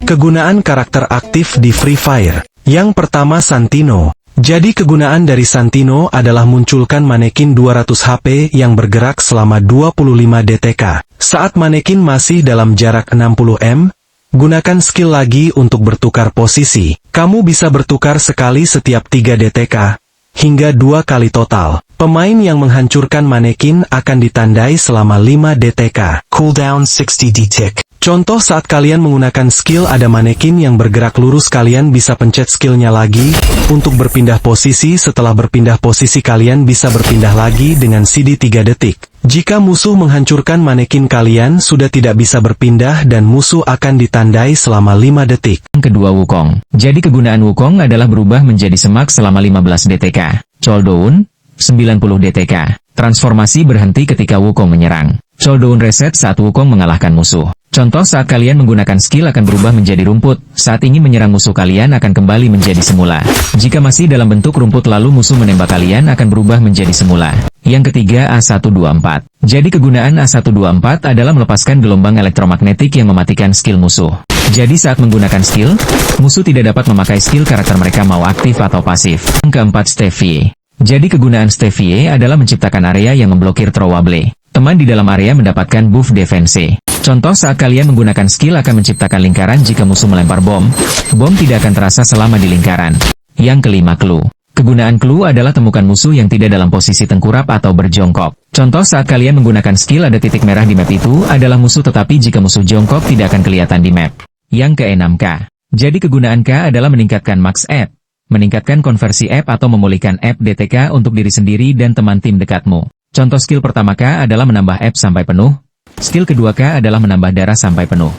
Kegunaan karakter aktif di Free Fire. Yang pertama Santino. Jadi kegunaan dari Santino adalah munculkan manekin 200 HP yang bergerak selama 25 DTK. Saat manekin masih dalam jarak 60 m, gunakan skill lagi untuk bertukar posisi. Kamu bisa bertukar sekali setiap 3 DTK, hingga 2 kali total. Pemain yang menghancurkan manekin akan ditandai selama 5 DTK. Cooldown 60 detik. Contoh saat kalian menggunakan skill ada manekin yang bergerak lurus, kalian bisa pencet skillnya lagi untuk berpindah posisi. Setelah berpindah posisi kalian bisa berpindah lagi dengan CD 3 detik. Jika musuh menghancurkan manekin kalian sudah tidak bisa berpindah dan musuh akan ditandai selama 5 detik. Kedua Wukong. Jadi kegunaan Wukong adalah berubah menjadi semak selama 15 DTK. Cooldown 90 DTK. Transformasi berhenti ketika Wukong menyerang. Cooldown reset saat Wukong mengalahkan musuh. Contoh saat kalian menggunakan skill akan berubah menjadi rumput. Saat ingin menyerang musuh kalian akan kembali menjadi semula. Jika masih dalam bentuk rumput lalu musuh menembak kalian akan berubah menjadi semula. Yang ketiga A124. Jadi kegunaan A124 adalah melepaskan gelombang elektromagnetik yang mematikan skill musuh. Jadi saat menggunakan skill, musuh tidak dapat memakai skill karakter mereka mau aktif atau pasif. Yang keempat Stevie. Jadi kegunaan Stevie adalah menciptakan area yang memblokir throwable. Teman di dalam area mendapatkan buff defense. Contoh saat kalian menggunakan skill akan menciptakan lingkaran jika musuh melempar bom. Bom tidak akan terasa selama di lingkaran. Yang kelima Clue. Kegunaan Clue adalah temukan musuh yang tidak dalam posisi tengkurap atau berjongkok. Contoh saat kalian menggunakan skill ada titik merah di map itu adalah musuh, tetapi jika musuh jongkok tidak akan kelihatan di map. Yang keenam K. Jadi kegunaan K adalah meningkatkan max app, meningkatkan konversi app atau memulihkan app DTK untuk diri sendiri dan teman tim dekatmu. Contoh skill pertama K adalah menambah app sampai penuh. Skill kedua K adalah menambah darah sampai penuh.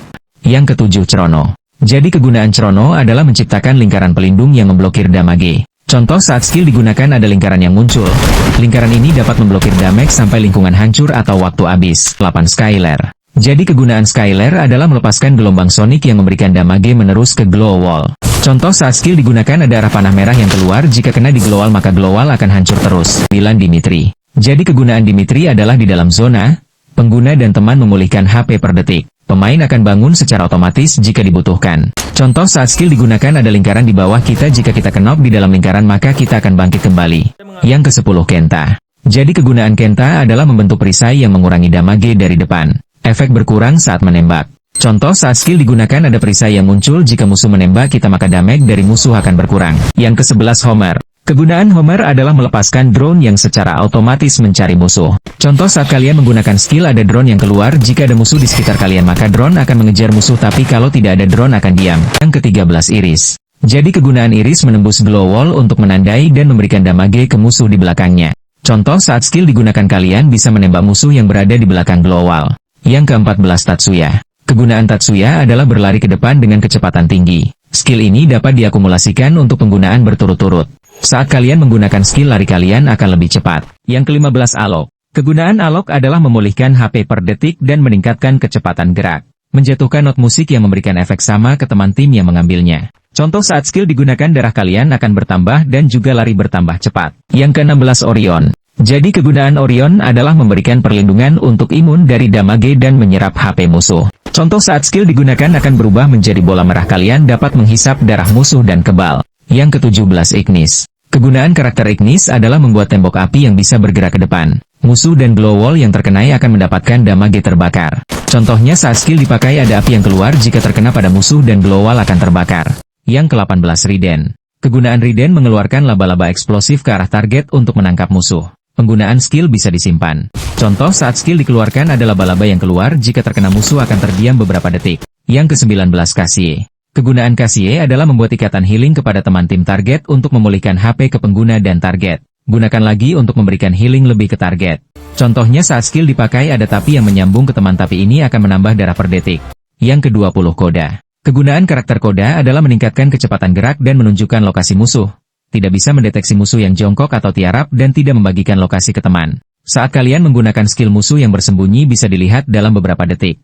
Yang ketujuh Chrono. Jadi kegunaan Chrono adalah menciptakan lingkaran pelindung yang memblokir damage. Contoh saat skill digunakan ada lingkaran yang muncul. Lingkaran ini dapat memblokir damage sampai lingkungan hancur atau waktu habis. 8 Skylar. Jadi kegunaan Skylar adalah melepaskan gelombang sonic yang memberikan damage menerus ke glow wall. Contoh saat skill digunakan ada arah panah merah yang keluar, jika kena di glow wall maka glow wall akan hancur terus. 9 Dimitri. Jadi kegunaan Dimitri adalah di dalam zona, pengguna dan teman memulihkan HP per detik. Pemain akan bangun secara otomatis jika dibutuhkan. Contoh saat skill digunakan ada lingkaran di bawah kita, jika kita knock di dalam lingkaran maka kita akan bangkit kembali. Yang ke-10 Kenta. Jadi kegunaan Kenta adalah membentuk perisai yang mengurangi damage dari depan. Efek berkurang saat menembak. Contoh saat skill digunakan ada perisai yang muncul, jika musuh menembak kita maka damage dari musuh akan berkurang. Yang ke-11 Homer. Kegunaan Homer adalah melepaskan drone yang secara otomatis mencari musuh. Contoh saat kalian menggunakan skill ada drone yang keluar, jika ada musuh di sekitar kalian maka drone akan mengejar musuh, tapi kalau tidak ada drone akan diam. Yang ke-13 Iris. Jadi kegunaan Iris menembus glow wall untuk menandai dan memberikan damage ke musuh di belakangnya. Contoh saat skill digunakan kalian bisa menembak musuh yang berada di belakang glow wall. Yang ke-14 Tatsuya. Kegunaan Tatsuya adalah berlari ke depan dengan kecepatan tinggi. Skill ini dapat diakumulasikan untuk penggunaan berturut-turut. Saat kalian menggunakan skill lari kalian akan lebih cepat. Yang ke-15 Alok. Kegunaan Alok adalah memulihkan HP per detik dan meningkatkan kecepatan gerak. Menjatuhkan not musik yang memberikan efek sama ke teman tim yang mengambilnya. Contoh saat skill digunakan darah kalian akan bertambah dan juga lari bertambah cepat. Yang ke-16 Orion. Jadi kegunaan Orion adalah memberikan perlindungan untuk imun dari damage dan menyerap HP musuh. Contoh saat skill digunakan akan berubah menjadi bola merah, kalian dapat menghisap darah musuh dan kebal. Yang ke-17 Ignis. Kegunaan karakter Ignis adalah membuat tembok api yang bisa bergerak ke depan. Musuh dan glow wall yang terkena akan mendapatkan damage terbakar. Contohnya saat skill dipakai ada api yang keluar, jika terkena pada musuh dan glow wall akan terbakar. Yang ke-18 Riden. Kegunaan Riden mengeluarkan laba-laba eksplosif ke arah target untuk menangkap musuh. Penggunaan skill bisa disimpan. Contoh saat skill dikeluarkan ada laba-laba yang keluar, jika terkena musuh akan terdiam beberapa detik. Yang ke-19 Cassie. Kegunaan Cassie adalah membuat ikatan healing kepada teman tim target untuk memulihkan HP ke pengguna dan target. Gunakan lagi untuk memberikan healing lebih ke target. Contohnya saat skill dipakai ada tapi yang menyambung ke teman, tapi ini akan menambah darah per detik. Yang ke-20 Koda. Kegunaan karakter Koda adalah meningkatkan kecepatan gerak dan menunjukkan lokasi musuh. Tidak bisa mendeteksi musuh yang jongkok atau tiarap dan tidak membagikan lokasi ke teman. Saat kalian menggunakan skill musuh yang bersembunyi bisa dilihat dalam beberapa detik.